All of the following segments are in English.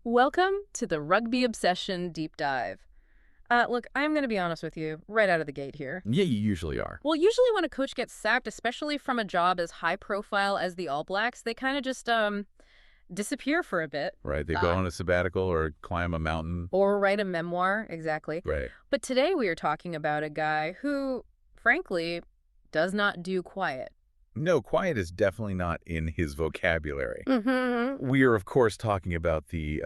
Welcome to the Rugby Obsession Deep Dive. Look, I'm going to be honest with you right out of the gate here. Yeah, you usually are. Well, usually when a coach gets sacked, especially from a job as high profile as the All Blacks, they kind of just disappear for a bit. Right, they go on a sabbatical or climb a mountain. Or write a memoir, exactly. Right. But today we are talking about a guy who, frankly, does not do quiet. No, quiet is definitely not in his vocabulary. Mm-hmm. We are, of course, talking about the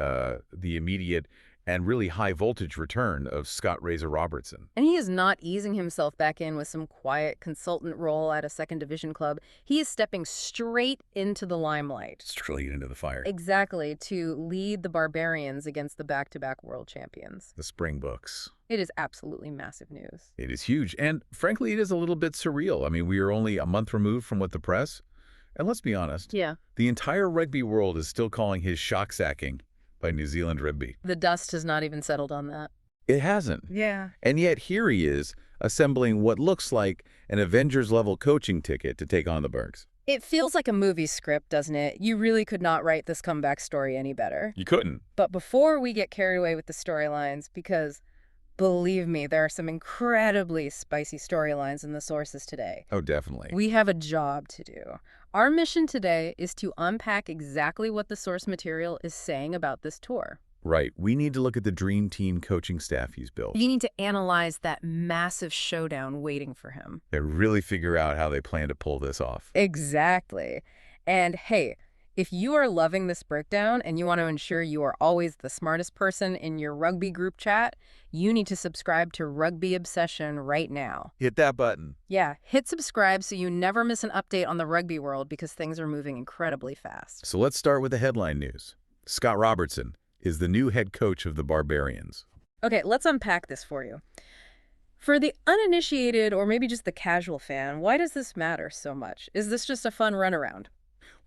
immediate and really high-voltage return of Scott Razor Robertson. And he is not easing himself back in with some quiet consultant role at a second division club. He is stepping straight into the limelight. Straight into the fire. Exactly, to lead the Barbarians against the back-to-back world champions. The Springboks. It is absolutely massive news. It is huge. And frankly, it is a little bit surreal. I mean, we are only a month removed from what the press, and let's be honest, Yeah. the entire rugby world is still calling his shock sacking by New Zealand Rugby. The dust has not even settled on that. It hasn't. Yeah. And yet here he is, assembling what looks like an Avengers-level coaching ticket to take on the Bergs. It feels like a movie script, doesn't it? You really could not write this comeback story any better. You couldn't. But before we get carried away with the storylines, because believe me, there are some incredibly spicy storylines in the sources today. Oh, definitely. We have a job to do. Our mission today is to unpack exactly what the source material is saying about this tour. Right. We need to look at the dream team coaching staff he's built. You need to analyze that massive showdown waiting for him. And really figure out how they plan to pull this off. Exactly. And hey, if you are loving this breakdown and you want to ensure you are always the smartest person in your rugby group chat, you need to subscribe to Rugby Obsession right now. Hit that button. Yeah, hit subscribe so you never miss an update on the rugby world because things are moving incredibly fast. So let's start with the headline news. Scott Robertson is the new head coach of the Barbarians. Okay, let's unpack this for you. For the uninitiated or maybe just the casual fan, why does this matter so much? Is this just a fun runaround?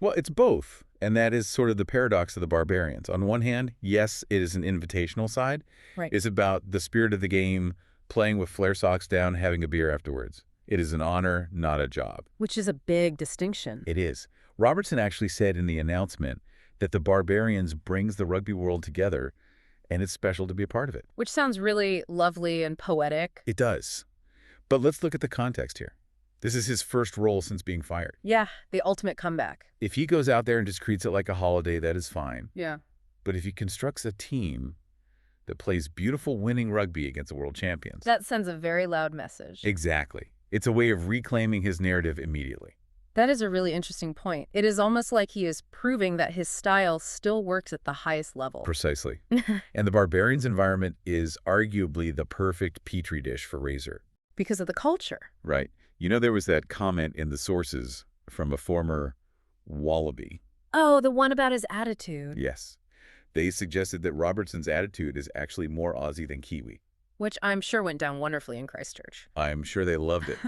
Well, it's both, and that is sort of the paradox of the Barbarians. On one hand, yes, it is an invitational side. Right. It's about the spirit of the game, playing with flare socks down, having a beer afterwards. It is an honor, not a job. Which is a big distinction. It is. Robertson actually said in the announcement that the Barbarians brings the rugby world together, and it's special to be a part of it. Which sounds really lovely and poetic. It does. But let's look at the context here. This is his first role since being fired. Yeah, the ultimate comeback. If he goes out there and just treats it like a holiday, that is fine. Yeah. But if he constructs a team that plays beautiful winning rugby against the world champions. That sends a very loud message. Exactly. It's a way of reclaiming his narrative immediately. That is a really interesting point. It is almost like he is proving that his style still works at the highest level. Precisely. And the Barbarians environment is arguably the perfect petri dish for Razor. Because of the culture. Right. You know, there was that comment in the sources from a former Wallaby. Oh, the one about his attitude. Yes. They suggested that Robertson's attitude is actually more Aussie than Kiwi. Which I'm sure went down wonderfully in Christchurch. I'm sure they loved it.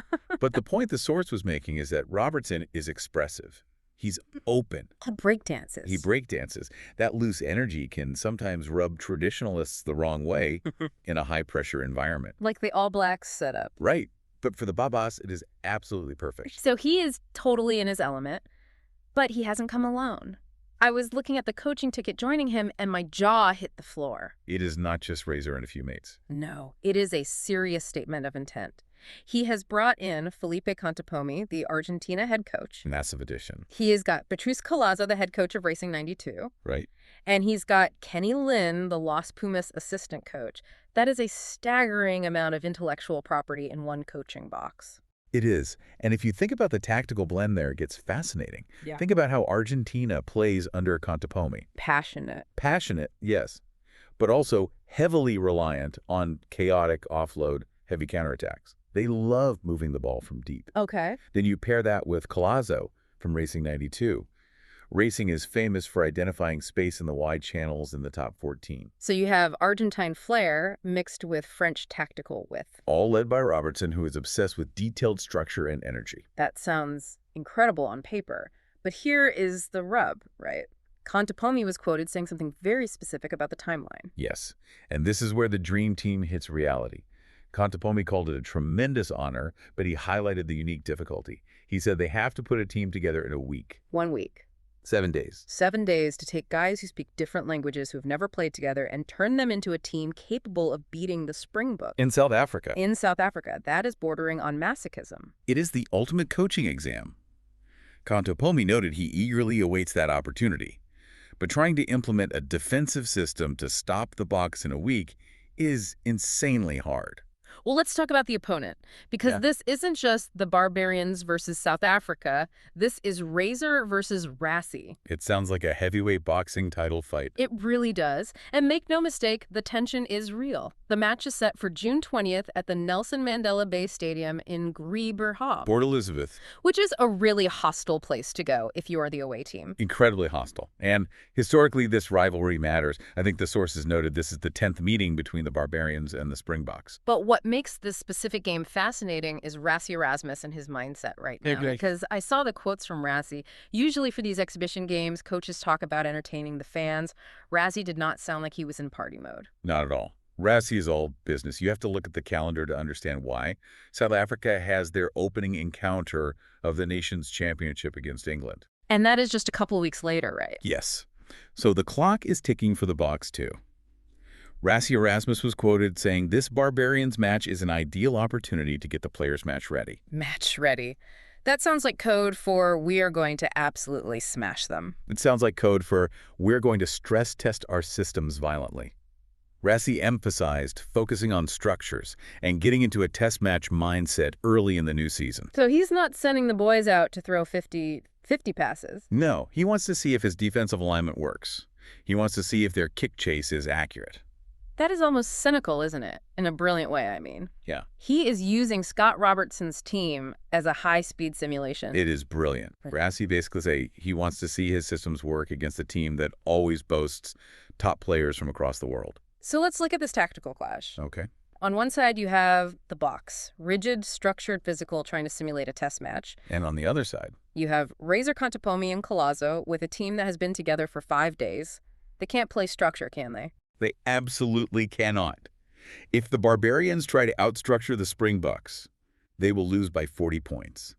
But the point the source was making is that Robertson is expressive. He's open. Breakdances. He breakdances. That loose energy can sometimes rub traditionalists the wrong way in a high-pressure environment. Like the All Blacks setup. Right. But for the Baa-Baas, it is absolutely perfect. So he is totally in his element, but he hasn't come alone. I was looking at the coaching ticket joining him, and my jaw hit the floor. It is not just Razor and a few mates. No, it is a serious statement of intent. He has brought in Felipe Contepomi, the Argentina head coach. Massive addition. He has got Patrice Collazo, the head coach of Racing 92. Right. And he's got Kenny Lynn, the Los Pumas assistant coach. That is a staggering amount of intellectual property in one coaching box. It is. And if you think about the tactical blend there, it gets fascinating. Yeah. Think about how Argentina plays under Contepomi. Passionate. Passionate, yes, but also heavily reliant on chaotic offload, heavy counterattacks. They love moving the ball from deep. Okay. Then you pair that with Collazo from Racing 92. Racing is famous for identifying space in the wide channels in the top 14. So you have Argentine flair mixed with French tactical width. All led by Robertson, who is obsessed with detailed structure and energy. That sounds incredible on paper. But here is the rub, right? Contepomi was quoted saying something very specific about the timeline. Yes, and this is where the dream team hits reality. Contepomi called it a tremendous honor, but he highlighted the unique difficulty. He said they have to put a team together in a week. 1 week. 7 days. 7 days to take guys who speak different languages who have never played together and turn them into a team capable of beating the Springboks. In South Africa. In South Africa. That is bordering on masochism. It is the ultimate coaching exam. Contepomi noted he eagerly awaits that opportunity. But trying to implement a defensive system to stop the Boks in a week is insanely hard. Well, let's talk about the opponent, because this isn't just the Barbarians versus South Africa. This is Razor versus Rassie. It sounds like a heavyweight boxing title fight. It really does. And make no mistake, the tension is real. The match is set for June 20th at the Nelson Mandela Bay Stadium in Gqeberha, Port Elizabeth. which is a really hostile place to go if you are the away team. Incredibly hostile. And historically, this rivalry matters. I think the sources noted this is the 10th meeting between the Barbarians and the Springboks. But what makes this specific game fascinating is Rassie Erasmus and his mindset right now. Because I saw the quotes from Rassie. Usually for these exhibition games, coaches talk about entertaining the fans. Rassie did not sound like he was in party mode. Not at all. Rassie is all business. You have to look at the calendar to understand why. South Africa has their opening encounter of the nation's championship against England. And that is just a couple weeks later, right? Yes. So the clock is ticking for the Boks too. Rassie Erasmus was quoted saying, "This Barbarians match is an ideal opportunity to get the players match ready." Match ready. That sounds like code for we are going to absolutely smash them. It sounds like code for we're going to stress test our systems violently. Rassie emphasized focusing on structures and getting into a test match mindset early in the new season. So he's not sending the boys out to throw 50 passes. No, he wants to see if his defensive alignment works. He wants to see if their kick chase is accurate. That is almost cynical, isn't it? In a brilliant way, I mean. Yeah. He is using Scott Robertson's team as a high-speed simulation. It is brilliant. Rassie basically say he wants to see his systems work against a team that always boasts top players from across the world. So let's look at this tactical clash. Okay. On one side, you have the Boks, rigid, structured physical trying to simulate a test match. And on the other side, You have Razor Contepomi and Colazo with a team that has been together for 5 days. They can't play structure, can they? they absolutely cannot. If the Barbarians try to outstructure the Springboks, they will lose by 40 points.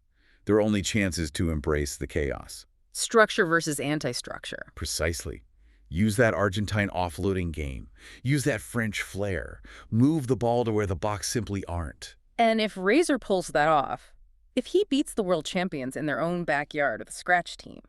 Their only chance is to embrace the chaos. Structure versus anti-structure. Precisely. Use that Argentine offloading game. Use that French flair. Move the ball to where the Boks simply aren't. And if Razor pulls that off, if he beats the world champions in their own backyard with a scratch team,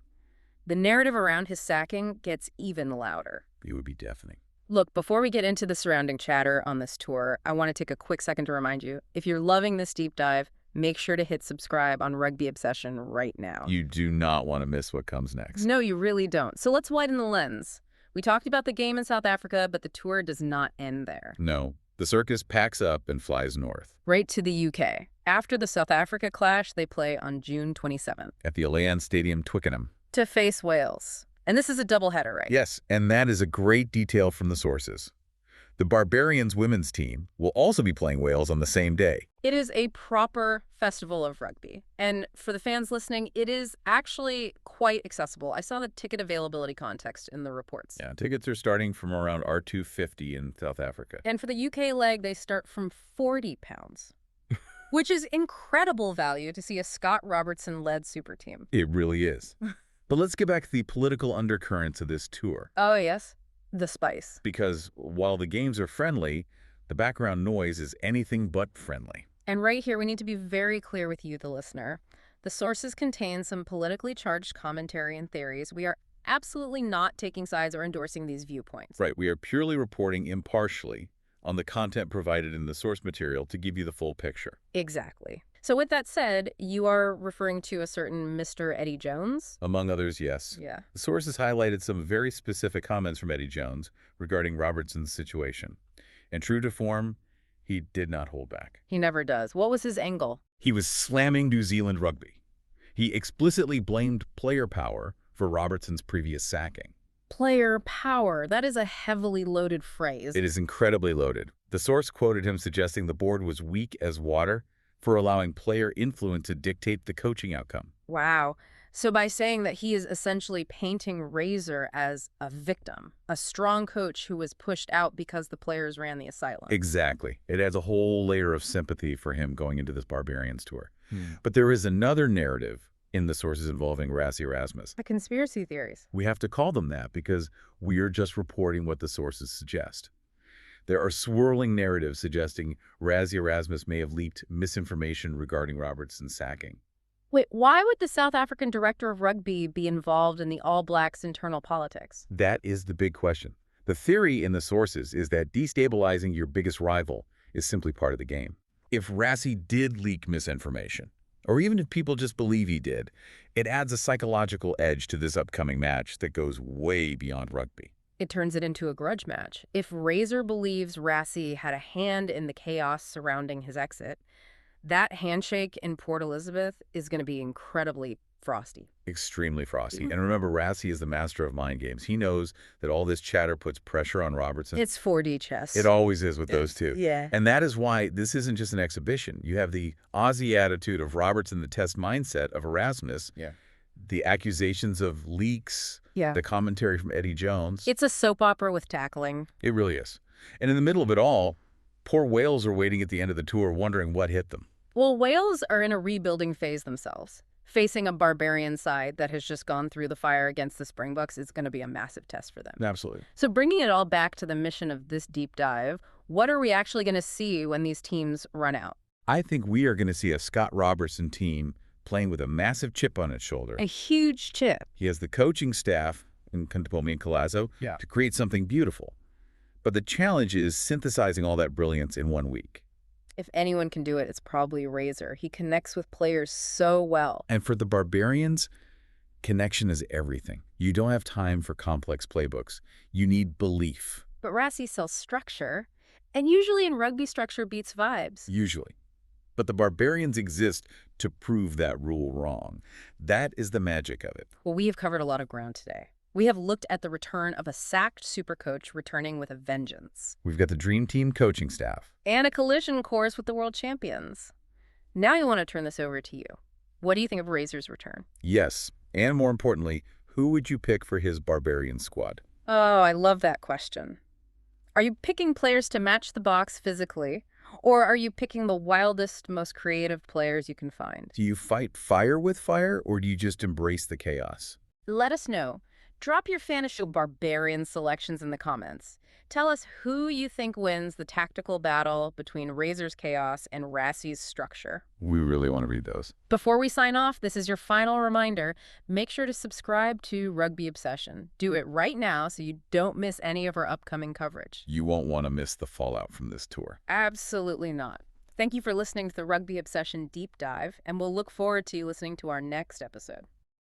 the narrative around his sacking gets even louder. It would be deafening. Look, before we get into the surrounding chatter on this tour, I want to take a quick second to remind you, if you're loving this deep dive, make sure to hit subscribe on Rugby Obsession right now. You do not want to miss what comes next. No, you really don't. So let's widen the lens. We talked about the game in South Africa, but the tour does not end there. No. The circus packs up and flies north. Right to the UK. After the South Africa clash, they play on June 27th. At the Allianz Stadium, Twickenham. To face Wales. And this is a doubleheader, right? Yes, and that is a great detail from the sources. The Barbarians women's team will also be playing Wales on the same day. It is a proper festival of rugby. And for the fans listening, it is actually quite accessible. I saw the ticket availability context in the reports. Yeah, tickets are starting from around R250 in South Africa. And for the UK leg, they start from £40, which is incredible value to see a Scott Robertson-led super team. It really is. But let's get back to the political undercurrents of this tour. Oh, yes. The spice. Because while the games are friendly, the background noise is anything but friendly. And right here, we need to be very clear with you, the listener. The sources contain some politically charged commentary and theories. We are absolutely not taking sides or endorsing these viewpoints. Right, we are purely reporting impartially on the content provided in the source material to give you the full picture. Exactly. So with that said, you are referring to a certain Mr. Eddie Jones? Among others, yes. Yeah. The sources highlighted some very specific comments from Eddie Jones regarding Robertson's situation. And true to form, he did not hold back. He never does. What was his angle? He was slamming New Zealand rugby. He explicitly blamed player power for Robertson's previous sacking. Player power. That is a heavily loaded phrase. It is incredibly loaded. The source quoted him suggesting the board was weak as water for allowing player influence to dictate the coaching outcome. Wow. So by saying that he is essentially painting Razor as a victim, a strong coach who was pushed out because the players ran the asylum. Exactly. It adds a whole layer of sympathy for him going into this Barbarians tour. But there is another narrative in the sources involving Rassie Erasmus. The conspiracy theories. We have to call them that because we're just reporting what the sources suggest. There are swirling narratives suggesting Rassie Erasmus may have leaked misinformation regarding Robertson's sacking. Wait, why would the South African director of rugby be involved in the All Blacks' internal politics? That is the big question. The theory in the sources is that destabilizing your biggest rival is simply part of the game. If Rassie did leak misinformation, or even if people just believe he did, it adds a psychological edge to this upcoming match that goes way beyond rugby. It turns it into a grudge match. If Razor believes Rassie had a hand in the chaos surrounding his exit, that handshake in Port Elizabeth is going to be incredibly frosty. Extremely frosty. And remember, Rassie is the master of mind games. He knows that all this chatter puts pressure on Robertson. It's 4D chess. It always is with those two. Yeah. And that is why this isn't just an exhibition. You have the Aussie attitude of Robertson, the test mindset of Erasmus, the accusations of leaks, the commentary from Eddie Jones. It's a soap opera with tackling. It really is. And in the middle of it all, poor Wales are waiting at the end of the tour wondering what hit them. Well, Wales are in a rebuilding phase themselves. Facing a Barbarian side that has just gone through the fire against the Springboks is going to be a massive test for them. Absolutely. So bringing it all back to the mission of this deep dive, what are we actually going to see when these teams run out? I think we are going to see a Scott Robertson team playing with a massive chip on its shoulder. A huge chip. He has the coaching staff in Contepomi and Colazo to create something beautiful. But the challenge is synthesizing all that brilliance in 1 week. If anyone can do it, it's probably Razor. He connects with players so well. And for the Barbarians, connection is everything. You don't have time for complex playbooks. You need belief. But Rassie sells structure, and usually in rugby, structure beats vibes. Usually. But the Barbarians exist to prove that rule wrong. That is the magic of it. Well, we have covered a lot of ground today. We have looked at the return of a sacked supercoach returning with a vengeance. We've got the Dream Team coaching staff. And a collision course with the world champions. Now I want to turn this over to you. What do you think of Razor's return? Yes, and more importantly, who would you pick for his Barbarian squad? Oh, I love that question. Are you picking players to match the box physically, or are you picking the wildest, most creative players you can find? Do you fight fire with fire, or do you just embrace the chaos? Let us know. Drop your fantasy Barbarian selections in the comments. Tell us who you think wins the tactical battle between Razor's chaos and Rassie's structure. We really want to read those. Before we sign off, this is your final reminder. Make sure to subscribe to Rugby Obsession. Do it right now so you don't miss any of our upcoming coverage. You won't want to miss the fallout from this tour. Absolutely not. Thank you for listening to the Rugby Obsession Deep Dive, and we'll look forward to you listening to our next episode.